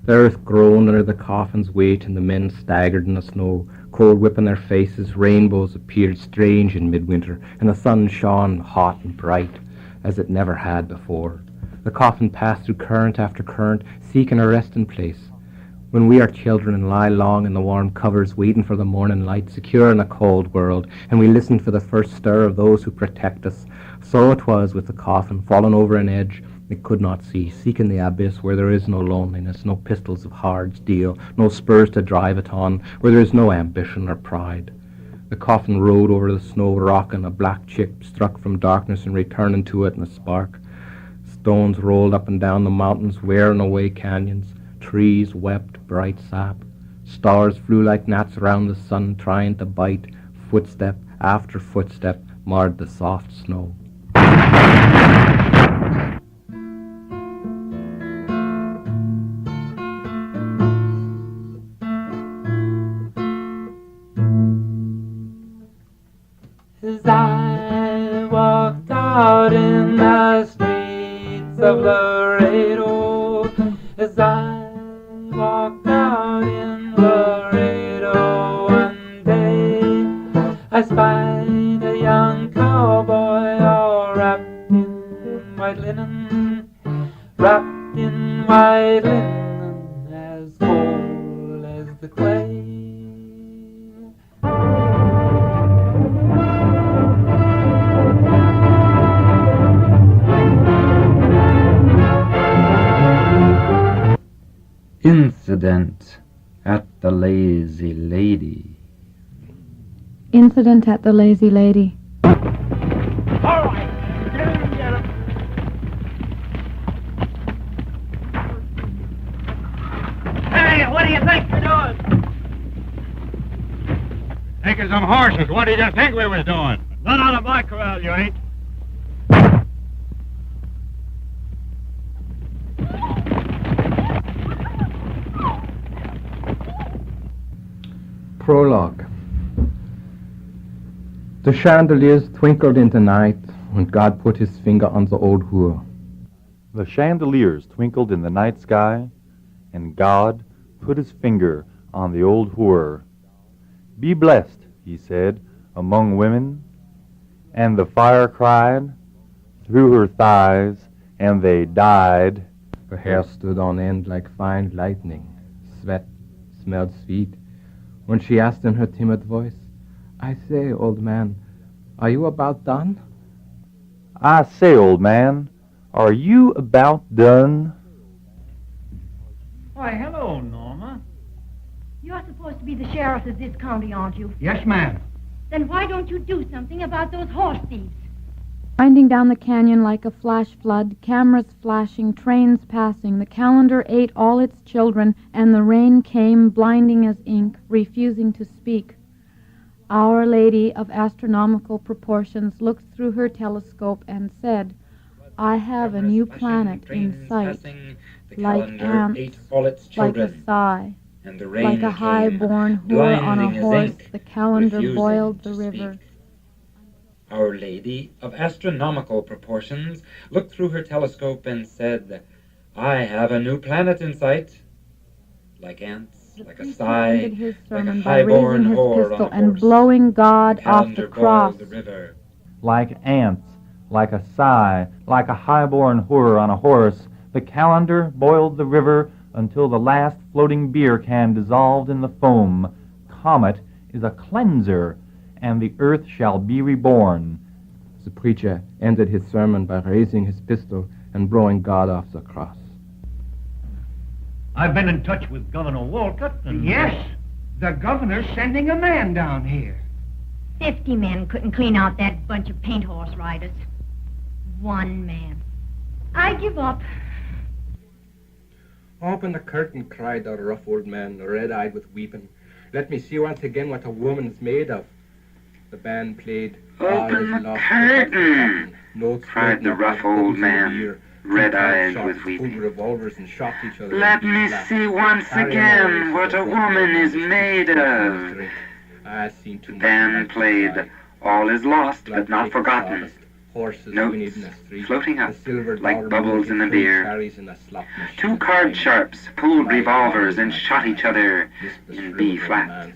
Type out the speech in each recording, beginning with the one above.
The earth groaned under the coffin's weight, and the men staggered in the snow, cold whipping their faces. Rainbows appeared strange in midwinter, and the sun shone hot and bright, as it never had before. The coffin passed through current after current, seeking a resting place. When we are children and lie long in the warm covers, waiting for the morning light, secure in a cold world, and we listen for the first stir of those who protect us, so it was with the coffin, fallen over an edge it could not see, seeking the abyss where there is no loneliness, no pistols of hard steel, no spurs to drive it on, where there is no ambition or pride. The coffin rode over the snow, rocking. A black chip struck from darkness and returning to it in a spark. Stones rolled up and down the mountains, wearing away canyons. Trees wept bright sap. Stars flew like gnats around the sun, trying to bite. Footstep after footstep marred the soft snow. As I walked out in the streets of Laredo, as I walked out in Laredo one day, I spied a young cowboy all wrapped in white linen, wrapped in white linen, as cold as the clay. Incident at the Lazy Lady. Incident at the Lazy Lady. All right, get him, get him. Hey, what do you think you're doing? Taking some horses. What did you think we was doing? Not out of my corral, you ain't. Prologue. The chandeliers twinkled in the night when God put his finger on the old whore. The chandeliers twinkled in the night sky, and God put his finger on the old whore. Be blessed, he said, among women. And the fire cried through her thighs, and they died. Her hair stood on end like fine lightning. Sweat smelled sweet. When she asked in her timid voice, I say, old man, are you about done? I say, old man, are you about done? Why, hello, Norma. You're supposed to be the sheriff of this county, aren't you? Yes, ma'am. Then why don't you do something about those horse thieves? Winding down the canyon like a flash flood, cameras flashing, trains passing, the calendar ate all its children, and the rain came, blinding as ink, refusing to speak. Our Lady of astronomical proportions looked through her telescope and said, I have a new planet in sight, like ants, like a sigh, like a high-born whore on a horse, the calendar boiled the river. Our Lady of astronomical proportions looked through her telescope and said, I have a new planet in sight. Like ants, like a sigh, his like a sermon by high-born raising his whore pistol on a and horse. blowing God The off calendar the cross. boiled the river. Like ants, like a sigh, like a high-born whore on a horse, the calendar boiled the river until the last floating beer can dissolved in the foam. Comet is a cleanser, and the earth shall be reborn. The preacher ended his sermon by raising his pistol and blowing God off the cross. I've been in touch with Governor Walcott and... Yes, the governor's sending a man down here. 50 men couldn't clean out that bunch of paint horse riders. One man. I give up. Open the curtain, cried the rough old man, red-eyed with weeping. Let me see once again what a woman's made of. The band played Open the curtain, cried the rough old man, red-eyed with weeping. Let me see once again what a woman is made of. The band played All Is Lost But Not Forgotten. notes floating up like bubbles in the beer. Two card sharps pulled revolvers and shot each other in B-flat.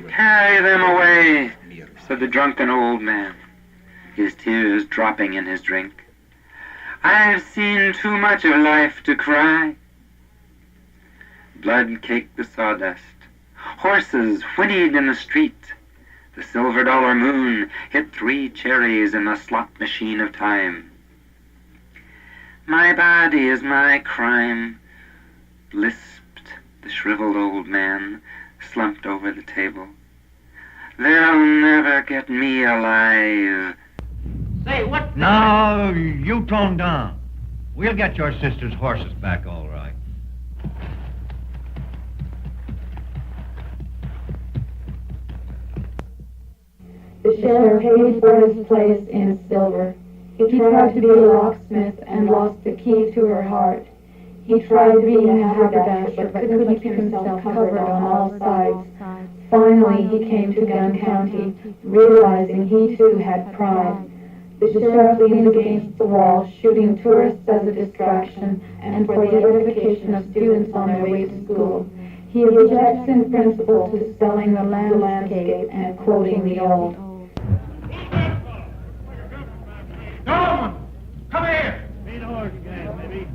Carry them away, said the drunken old man, his tears dropping in his drink. I've seen too much of life to cry. Blood caked the sawdust. Horses whinnied in the street. The silver dollar moon hit 3 cherries in the slot machine of time. My body is my crime, lisped the shriveled old man, slumped over the table. They'll never get me alive. Say, what? Now, you tone down. We'll get your sister's horses back all right. The sheriff paid for his place in silver. He tried to be a locksmith and lost the key to her heart. He tried to be a haberdasher but couldn't keep himself covered on all sides. Finally, he came to Gun County, realizing he too had pride. The sheriff leans against the wall, shooting tourists as a distraction and for the edification of students on their way to school. He objects in principle to selling the landscape and quoting the old. Norman, come here. Meet horse again, maybe.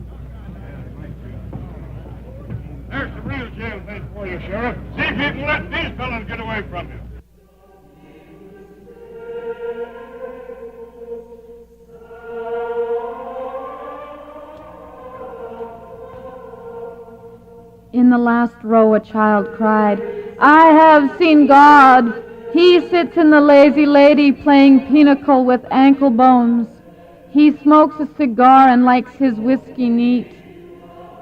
There's the real jailbait for you, Sheriff. See if you can let these fellas get away from you. In the last row, a child cried, I have seen God. He sits in the lazy lady playing pinochle with ankle bones. He smokes a cigar and likes his whiskey neat.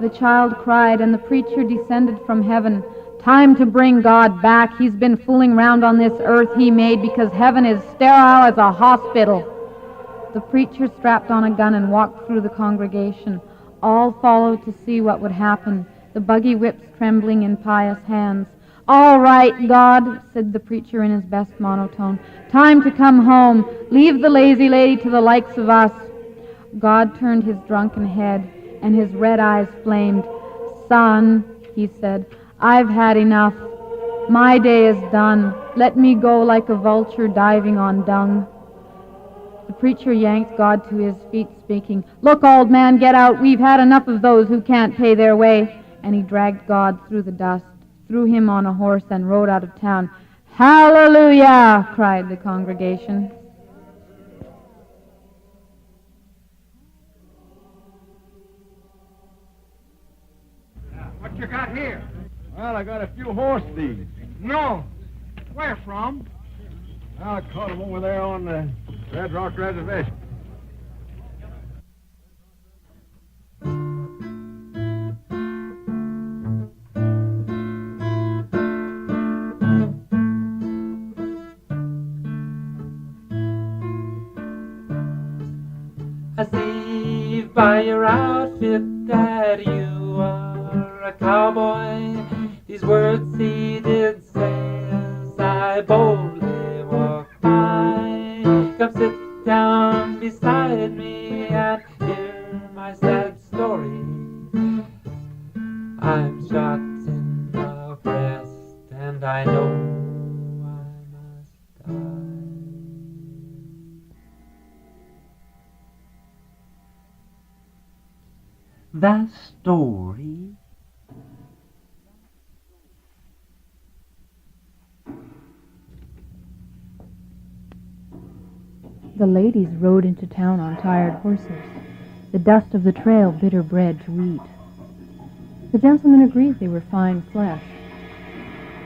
The child cried, and the preacher descended from heaven. Time to bring God back. He's been fooling round on this earth he made because heaven is sterile as a hospital. The preacher strapped on a gun and walked through the congregation. All followed to see what would happen, the buggy whips trembling in pious hands. All right, God, said the preacher in his best monotone. Time to come home. Leave the lazy lady to the likes of us. God turned his drunken head, and his red eyes flamed. Son, he said, I've had enough. My day is done. Let me go like a vulture diving on dung. The preacher yanked God to his feet, speaking, Look, old man, get out. We've had enough of those who can't pay their way. And he dragged God through the dust, threw him on a horse, and rode out of town. Hallelujah! Cried the congregation. What you got here? Well, I got a few horse thieves. No. Where from? I caught them over there on the Red Rock Reservation. I see by your outfit that you are a cowboy. These words he did say as I boldly walked by. Come sit down beside me and hear my sad story. I'm shot in the breast and I know I must die. The story? The ladies rode into town on tired horses. The dust of the trail bitter bread to eat. The gentlemen agreed they were fine flesh.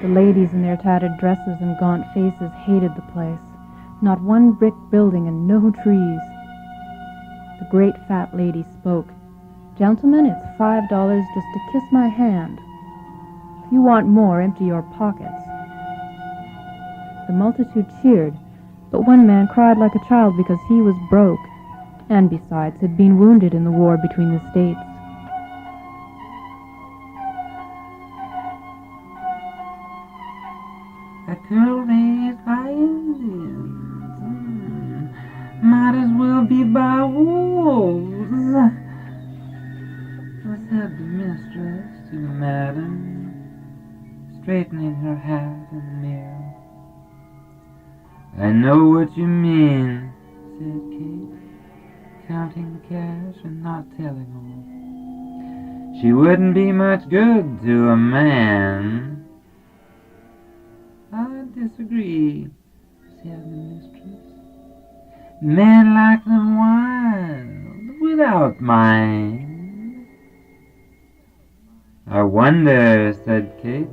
The ladies in their tattered dresses and gaunt faces hated the place. Not one brick building and no trees. The great fat lady spoke. Gentlemen, it's $5 just to kiss my hand. If you want more, empty your pockets. The multitude cheered, but one man cried like a child because he was broke, and besides had been wounded in the war between the states. A girl raised by Indians. Might as well be by wolves, said the mistress to the madam, straightening her hat in the mirror. I know what you mean, said Kate, counting the cash and not telling all. She wouldn't be much good to a man. I disagree, said the mistress. Men like them wild, without mind. I wonder, said Kate,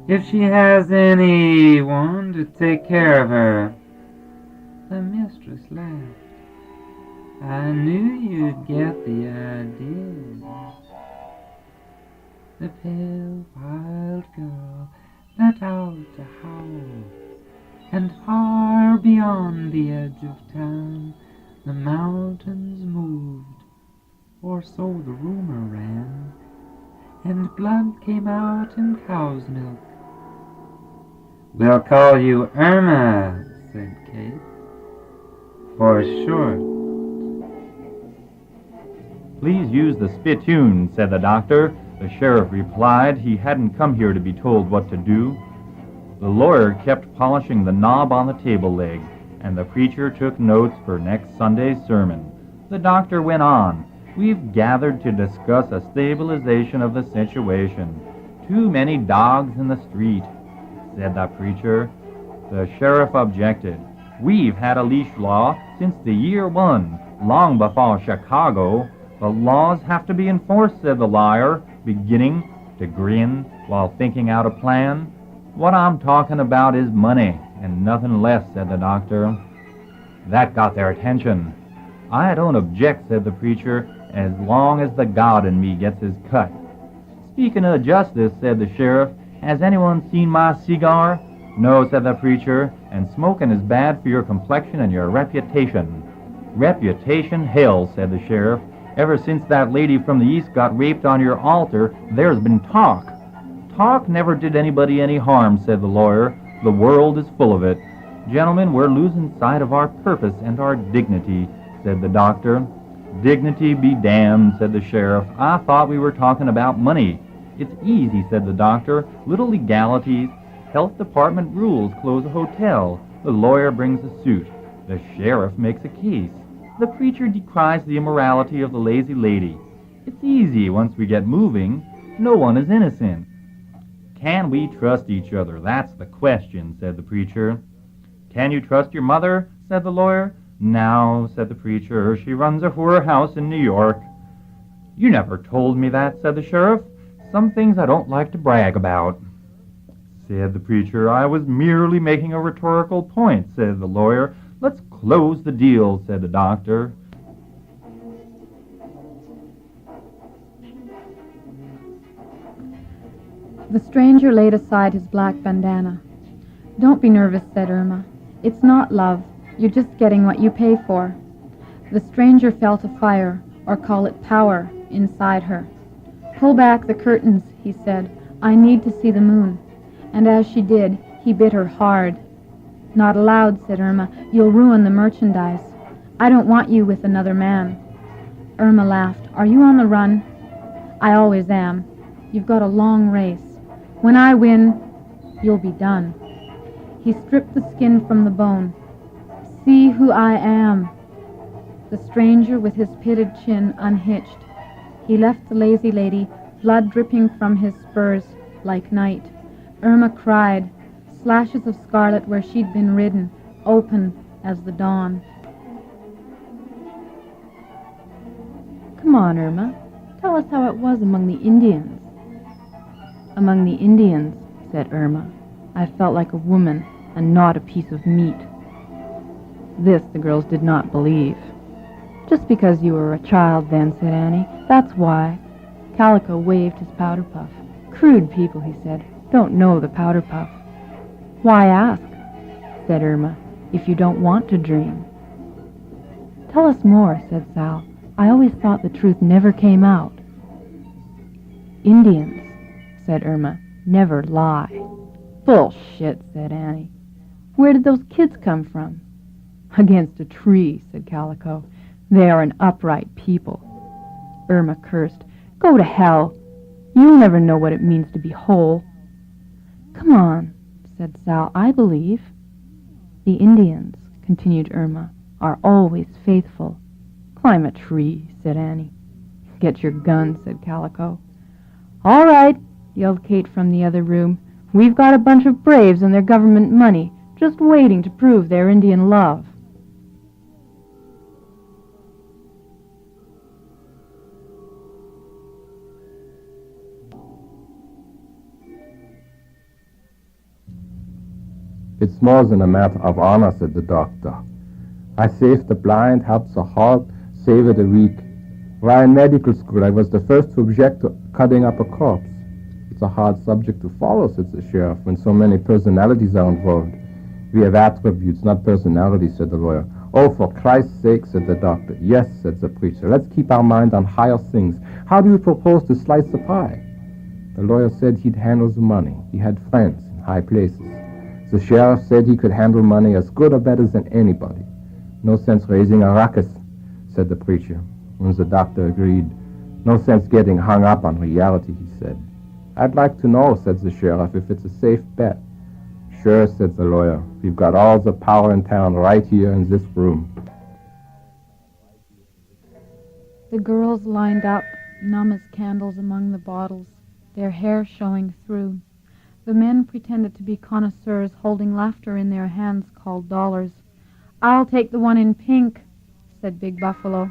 if she has anyone to take care of her. The mistress laughed. I knew you'd get the idea. The pale, wild girl let out a howl, and far beyond the edge of town the mountains moved, or so the rumor ran, and blood came out in cow's milk. We'll call you Irma, said Kate, for short. Please use the spittoon, said the doctor. The sheriff replied he hadn't come here to be told what to do. The lawyer kept polishing the knob on the table leg, and the preacher took notes for next Sunday's sermon. The doctor went on. We've gathered to discuss a stabilization of the situation. Too many dogs in the street, said the preacher. The sheriff objected. We've had a leash law since the year 1, long before Chicago. The laws have to be enforced, said the lawyer, beginning to grin while thinking out a plan. What I'm talking about is money, and nothing less, said the doctor. That got their attention. I don't object, said the preacher, as long as the God in me gets his cut. Speaking of justice, said the sheriff, has anyone seen my cigar? No, said the preacher, and smoking is bad for your complexion and your reputation. Reputation, hell, said the sheriff. Ever since that lady from the east got raped on your altar, there's been talk. Talk never did anybody any harm, said the lawyer. The world is full of it. Gentlemen, we're losing sight of our purpose and our dignity, said the doctor. Dignity be damned, said the sheriff. I thought we were talking about money. It's easy, said the doctor. Little legalities. Health department rules close a hotel. The lawyer brings a suit. The sheriff makes a case. The preacher decries the immorality of the lazy lady. It's easy once we get moving. No one is innocent. Can we trust each other? That's the question, said the preacher. Can you trust your mother? Said the lawyer. No, said the preacher. She runs a whorehouse in New York. You never told me that, said the sheriff. Some things I don't like to brag about. Said the preacher. I was merely making a rhetorical point, said the lawyer. Let's close the deal, said the doctor. The stranger laid aside his black bandana. Don't be nervous, said Irma. It's not love. You're just getting what you pay for. The stranger felt a fire, or call it power, inside her. Pull back the curtains, he said. I need to see the moon. And as she did, he bit her hard. Not allowed, said Irma. You'll ruin the merchandise. I don't want you with another man. Irma laughed. Are you on the run? I always am. You've got a long race. When I win, you'll be done. He stripped the skin from the bone. See who I am. The stranger with his pitted chin unhitched. He left the lazy lady, blood dripping from his spurs like night. Irma cried, slashes of scarlet where she'd been ridden, open as the dawn. Come on, Irma. Tell us how it was among the Indians. Among the Indians, said Irma, I felt like a woman and not a piece of meat. This the girls did not believe. Just because you were a child then, said Annie. That's why. Calico waved his powder puff. Crude people, he said, don't know the powder puff. Why ask, said Irma, if you don't want to dream? Tell us more, said Sal. I always thought the truth never came out. Indians, said Irma, never lie. Bullshit, said Annie. Where did those kids come from? Against a tree, said Calico. They are an upright people. Irma cursed. Go to hell. You'll never know what it means to be whole. Come on, said Sal. I believe. The Indians, continued Irma, are always faithful. Climb a tree, said Annie. Get your gun, said Calico. All right, yelled Kate from the other room. We've got a bunch of braves and their government money, just waiting to prove their Indian love. It's more than a matter of honor, said the doctor. I saved the blind, helped the halt, saved the weak. While in medical school, I was the first to object to cutting up a corpse. It's a hard subject to follow, said the sheriff, when so many personalities are involved. We have attributes, not personalities, said the lawyer. Oh, for Christ's sake, said the doctor. Yes, said the preacher. Let's keep our mind on higher things. How do you propose to slice the pie? The lawyer said he'd handle the money. He had friends in high places. The sheriff said he could handle money as good or better than anybody. No sense raising a ruckus, said the preacher. When the doctor agreed. No sense getting hung up on reality, he said. I'd like to know, said the sheriff, if it's a safe bet. Sure, said the lawyer. We've got all the power in town right here in this room. The girls lined up, numb as candles among the bottles, their hair showing through. The men pretended to be connoisseurs, holding laughter in their hands called dollars. I'll take the one in pink, said Big Buffalo.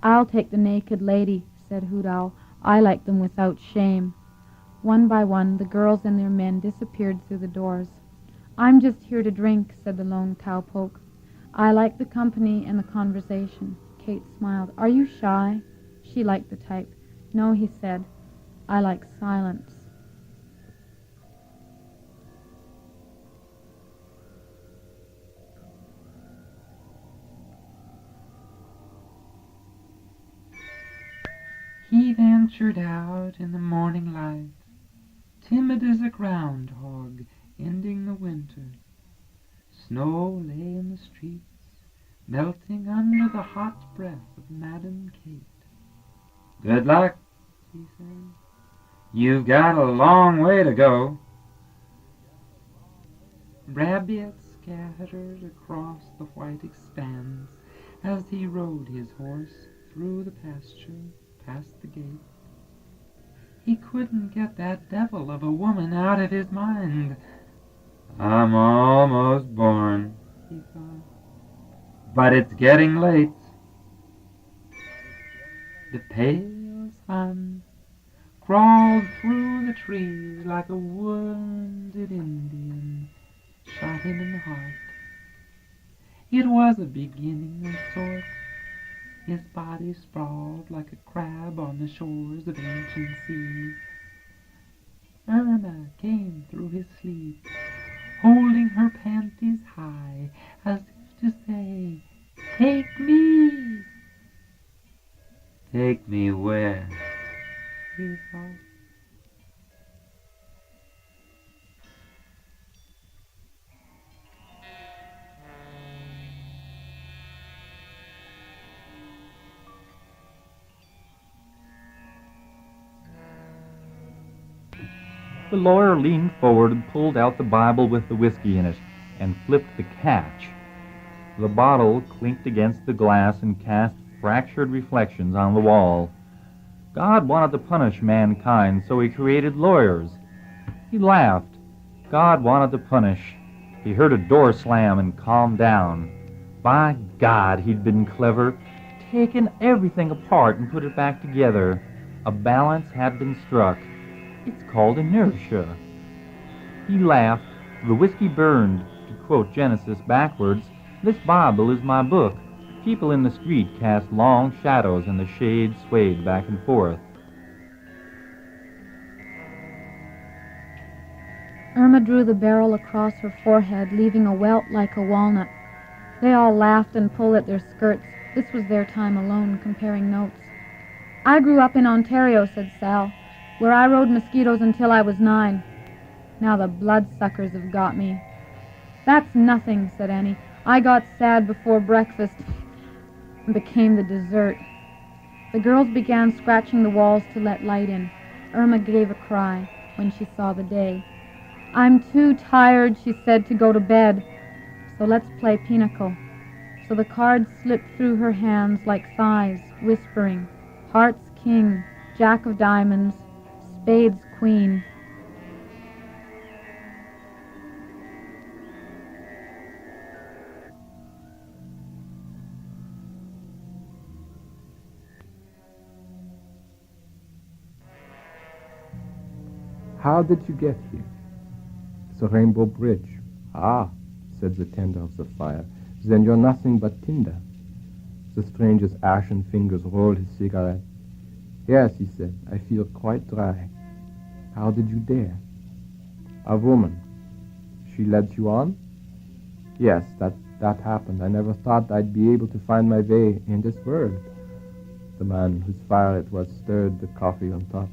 I'll take the naked lady, said Hoot Owl. I like them without shame. One by one, the girls and their men disappeared through the doors. I'm just here to drink, said the lone cowpoke. I like the company and the conversation. Kate smiled. Are you shy? She liked the type. No, he said. I like silence. He ventured out in the morning light, timid as a groundhog ending the winter. Snow lay in the streets, melting under the hot breath of Madam Kate. Good luck, he said. You've got a long way to go. Rabbits scattered across the white expanse as he rode his horse through the pasture past the gate. He couldn't get that devil of a woman out of his mind. I'm almost born, he thought, but it's getting late. The pale sun crawled through the trees like a wounded Indian, shot him in the heart. It was a beginning of sorts. His body sprawled like a crab on the shores of ancient seas. Irma came through his sleep, holding her panties high, as if to say, Take me! Take me where? He thought. The lawyer leaned forward and pulled out the Bible with the whiskey in it and flipped the catch. The bottle clinked against the glass and cast fractured reflections on the wall. God wanted to punish mankind, so he created lawyers. He laughed. God wanted to punish. He heard a door slam and calmed down. By God, he'd been clever, taken everything apart and put it back together. A balance had been struck. It's called inertia. He laughed. The whiskey burned. To quote Genesis backwards, this Bible is my book. People in the street cast long shadows and the shades swayed back and forth. Irma drew the barrel across her forehead, leaving a welt like a walnut. They all laughed and pulled at their skirts. This was their time alone, comparing notes. I grew up in Ontario, said Sal, where I rode mosquitoes until I was 9. Now the bloodsuckers have got me. That's nothing, said Annie. I got sad before breakfast and became the dessert. The girls began scratching the walls to let light in. Irma gave a cry when she saw the day. I'm too tired, she said, to go to bed. So let's play pinochle. So the cards slipped through her hands like thighs, whispering, Hearts king, jack of diamonds, spades queen. How did you get here? It's a rainbow bridge. Ah, said the tender of the fire. Then you're nothing but tinder. The stranger's ashen fingers rolled his cigarette. Yes, he said, I feel quite dry. How did you dare? A woman. She led you on? Yes, that happened. I never thought I'd be able to find my way in this world. The man whose fire it was stirred the coffee on top.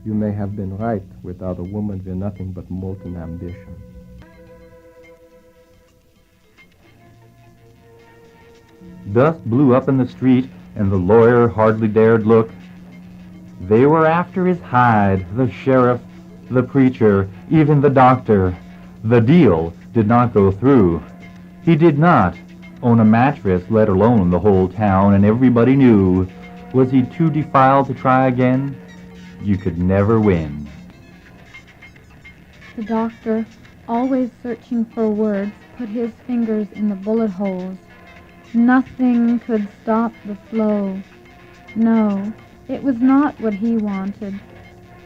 You may have been right. Without a woman, we're nothing but molten ambition. Dust blew up in the street, and the lawyer hardly dared look. They were after his hide, the sheriff, the preacher, even the doctor. The deal did not go through. He did not own a mattress, let alone the whole town, and everybody knew. Was he too defiled to try again? You could never win. The doctor, always searching for words, put his fingers in the bullet holes. Nothing could stop the flow. No, it was not what he wanted.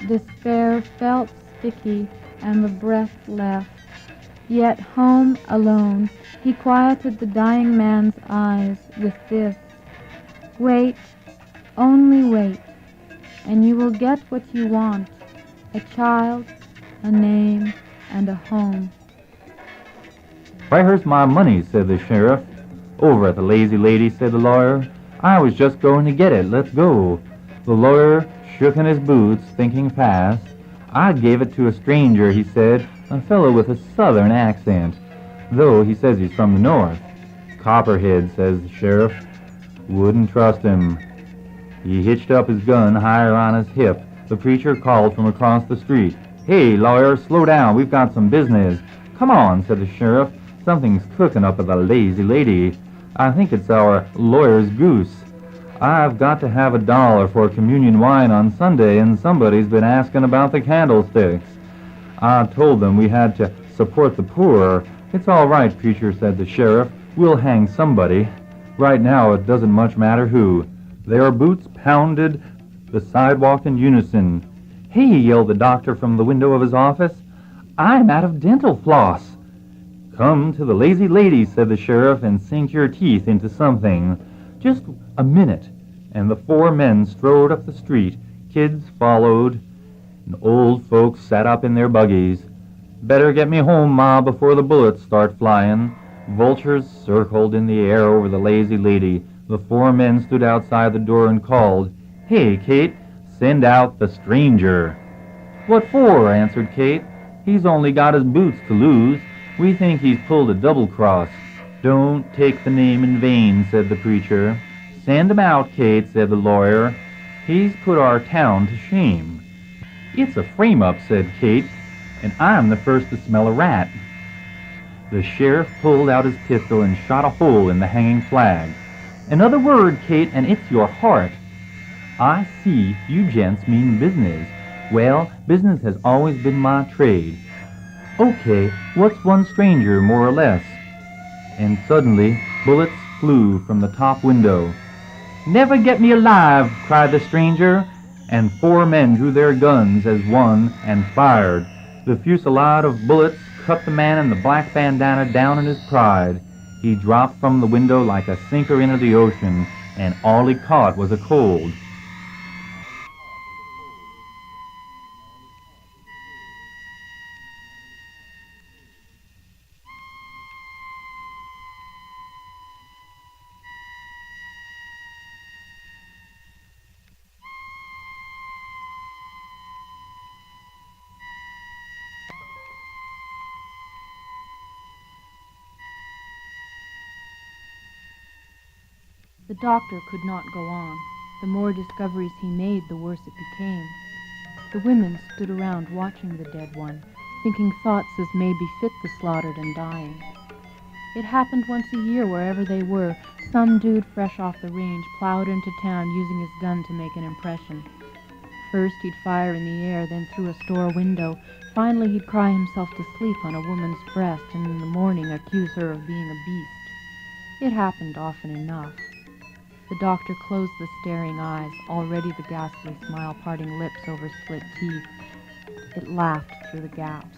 Despair felt sticky, and the breath left. Yet home alone, he quieted the dying man's eyes with this. Wait, only wait, and you will get what you want, a child, a name, and a home. Why, here's my money, said the sheriff. Over at the Lazy Lady, said the lawyer. I was just going to get it. Let's go. The lawyer shook in his boots, thinking fast. I gave it to a stranger, he said, a fellow with a southern accent, though he says he's from the north. Copperhead, says the sheriff. Wouldn't trust him. He hitched up his gun higher on his hip. The preacher called from across the street. Hey, lawyer, slow down. We've got some business. Come on, said the sheriff. Something's cooking up at the Lazy Lady. I think it's our lawyer's goose. I've got to have $1 for communion wine on Sunday, and somebody's been asking about the candlesticks. I told them we had to support the poor. It's all right, preacher, said the sheriff. We'll hang somebody. Right now, it doesn't much matter who. Their boots pounded the sidewalk in unison. Hey, yelled the doctor from the window of his office. I'm out of dental floss. Come to the Lazy Lady, said the sheriff, and sink your teeth into something. Just a minute, and the 4 men strode up the street. Kids followed, and old folks sat up in their buggies. Better get me home, Ma, before the bullets start flying. Vultures circled in the air over the Lazy Lady. The 4 men stood outside the door and called, Hey, Kate, send out the stranger. What for? Answered Kate. He's only got his boots to lose. We think he's pulled a double cross. Don't take the name in vain, said the preacher. Send him out, Kate, said the lawyer. He's put our town to shame. It's a frame-up, said Kate, and I'm the first to smell a rat. The sheriff pulled out his pistol and shot a hole in the hanging flag. Another word, Kate, and it's your heart. I see you gents mean business. Well, business has always been my trade. Okay, what's one stranger, more or less? And suddenly, bullets flew from the top window. Never get me alive, cried the stranger, and 4 men drew their guns as one and fired. The fusillade of bullets cut the man in the black bandana down in his pride. He dropped from the window like a sinker into the ocean, and all he caught was a cold. The doctor could not go on. The more discoveries he made, the worse it became. The women stood around watching the dead one, thinking thoughts as may befit the slaughtered and dying. It happened once a year wherever they were. Some dude fresh off the range plowed into town using his gun to make an impression. First he'd fire in the air, then through a store window. Finally he'd cry himself to sleep on a woman's breast and in the morning accuse her of being a beast. It happened often enough. The doctor closed the staring eyes, already the ghastly smile parting lips over split teeth. It laughed through the gaps.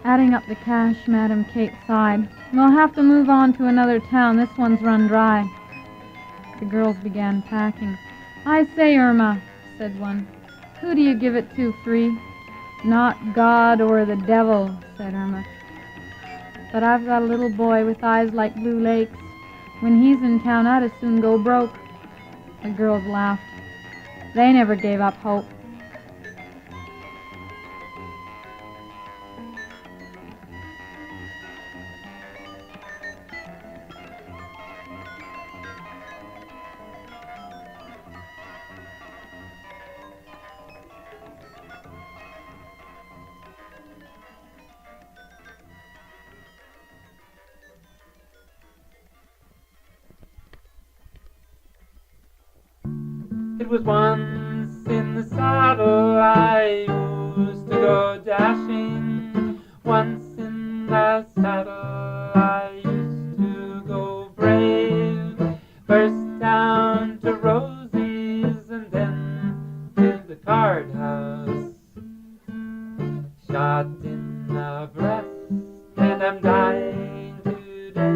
Adding up the cash, Madam Kate sighed. We'll have to move on to another town. This one's run dry. The girls began packing. I say, Irma, said one, who do you give it to free? Not God or the devil, said Irma. But I've got a little boy with eyes like blue lakes. When he's in town, I'd as soon go broke. The girls laughed. They never gave up hope. It was once in the saddle I used to go dashing. Once in the saddle I used to go brave. First down to Rosie's and then to the card house. Shot in the breast and I'm dying today.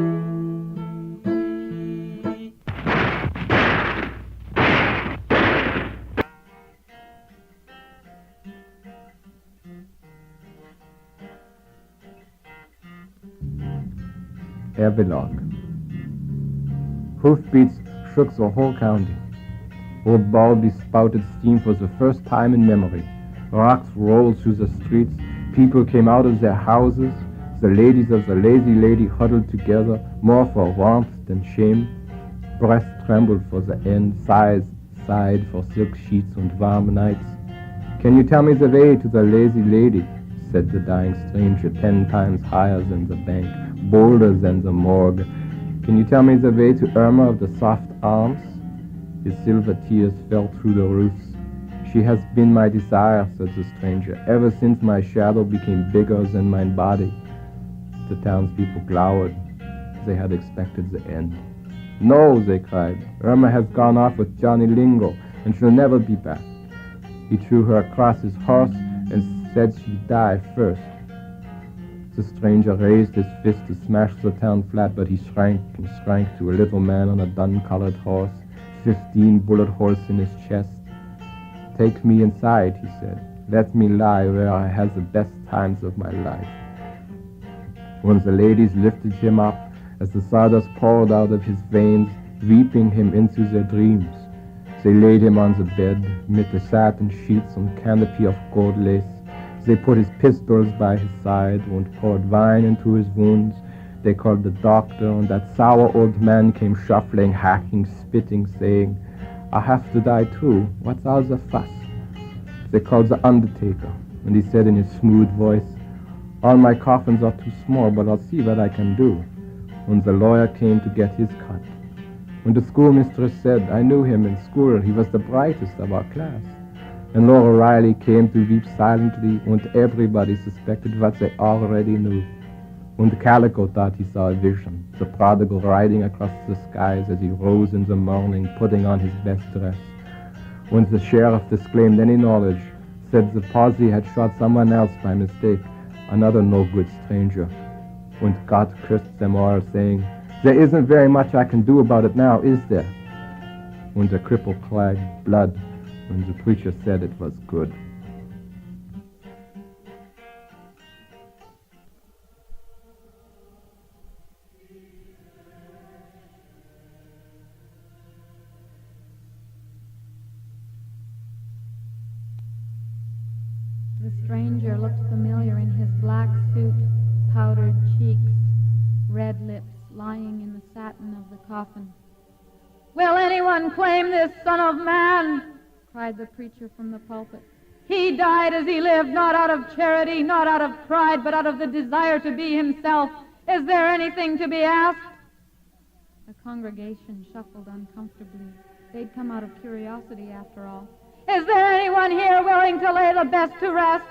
Epilogue. Hoofbeats shook the whole county. Old Baldy spouted steam for the first time in memory. Rocks rolled through the streets. People came out of their houses. The ladies of the lazy lady huddled together, more for warmth than shame. Breasts trembled for the end. Sighs sighed for silk sheets and warm nights. Can you tell me the way to the lazy lady? Said the dying stranger, 10 times higher than the bank, bolder than the morgue. Can you tell me the way to Irma of the soft arms? His silver tears fell through the roofs. She has been my desire, said the stranger, ever since my shadow became bigger than my body. The townspeople glowered. They had expected the end. No, they cried. Irma has gone off with Johnny Lingo, and she'll never be back. He threw her across his horse and said she'd die first. The stranger raised his fist to smash the town flat, but he shrank and shrank to a little man on a dun-colored horse, 15 bullet holes in his chest. Take me inside, he said. Let me lie where I had the best times of my life. When the ladies lifted him up, as the sawdust poured out of his veins, weeping him into their dreams, they laid him on the bed, amid the satin sheets and canopy of gold lace. They put his pistols by his side and poured wine into his wounds. They called the doctor, and that sour old man came shuffling, hacking, spitting, saying, I have to die too. What's all the fuss? They called the undertaker, and he said in his smooth voice, all my coffins are too small, but I'll see what I can do. And the lawyer came to get his cut. When the schoolmistress said, I knew him in school, he was the brightest of our class. And Laura Riley came to weep silently, and everybody suspected what they already knew. And Calico thought he saw a vision, the prodigal riding across the skies as he rose in the morning, putting on his best dress. When the sheriff disclaimed any knowledge, said the posse had shot someone else by mistake, another no-good stranger. And God cursed them all, saying, there isn't very much I can do about it now, is there? And the cripple cried blood, and the preacher said it was good. The stranger looked familiar in his black suit, powdered cheeks, red lips lying in the satin of the coffin. "Will anyone claim this Son of Man?" cried the preacher from the pulpit. "He died as he lived, not out of charity, not out of pride, but out of the desire to be himself. Is there anything to be asked?" The congregation shuffled uncomfortably. They'd come out of curiosity, after all. "Is there anyone here willing to lay the best to rest?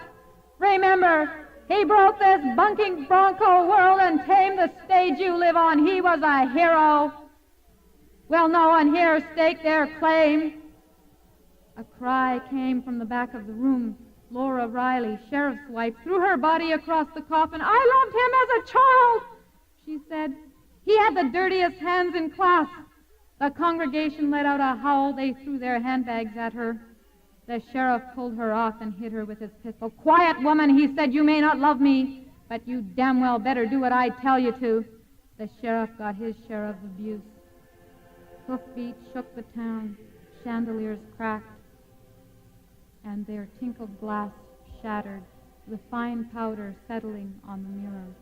Remember, he broke this bunking bronco world and tamed the stage you live on. He was a hero. Will no one here stake their claim?" A cry came from the back of the room. Laura Riley, sheriff's wife, threw her body across the coffin. "I loved him as a child," she said. "He had the dirtiest hands in class." The congregation let out a howl. They threw their handbags at her. The sheriff pulled her off and hit her with his pistol. "Quiet, woman," he said. "You may not love me, but you damn well better do what I tell you to." The sheriff got his share of abuse. Hoofbeats shook the town. Chandeliers cracked, and their tinkled glass shattered, the fine powder settling on the mirror.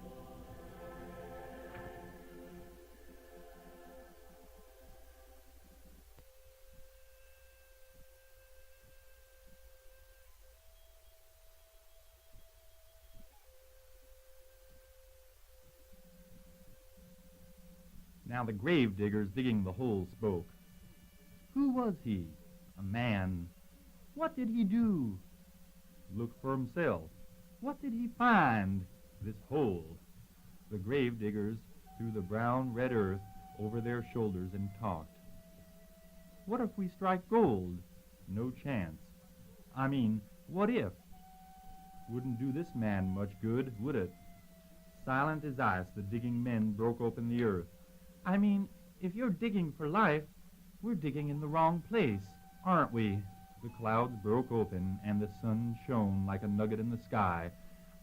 Now the grave diggers digging the hole spoke. Who was he? A man. What did he do? Look for himself. What did he find? This hole. The grave diggers threw the brown red earth over their shoulders and talked. What if we strike gold? No chance. I mean, what if? Wouldn't do this man much good, would it? Silent as ice, the digging men broke open the earth. I mean, if you're digging for life, we're digging in the wrong place, aren't we? The clouds broke open, and the sun shone like a nugget in the sky.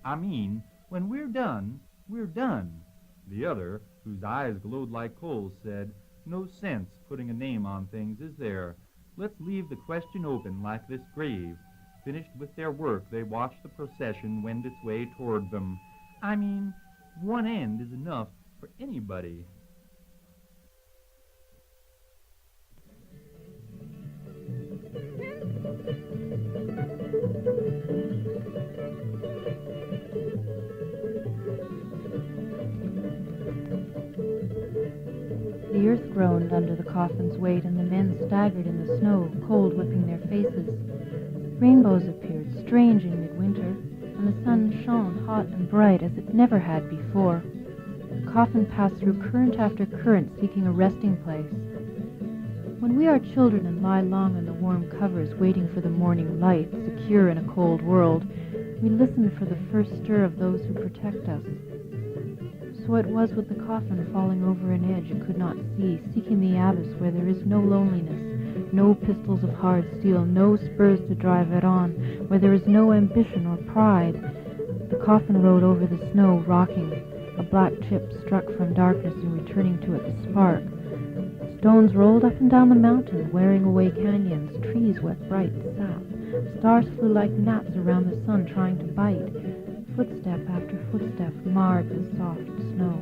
I mean, when we're done, we're done. The other, whose eyes glowed like coals, said, No sense putting a name on things, is there? Let's leave the question open like this grave. Finished with their work, they watched the procession wend its way toward them. I mean, one end is enough for anybody. The earth groaned under the coffin's weight, and the men staggered in the snow, cold whipping their faces. Rainbows appeared, strange in midwinter, and the sun shone hot and bright as it never had before. The coffin passed through current after current, seeking a resting place. When we are children and lie long in the warm covers, waiting for the morning light, secure in a cold world, we listen for the first stir of those who protect us. So it was with the coffin falling over an edge it could not see, seeking the abyss where there is no loneliness, no pistols of hard steel, no spurs to drive it on, where there is no ambition or pride. The coffin rode over the snow, rocking. A black chip struck from darkness and returning to it the spark. Stones rolled up and down the mountain, wearing away canyons, trees wet bright sap. Stars flew like gnats around the sun, trying to bite. Footstep after footstep marred the soft snow.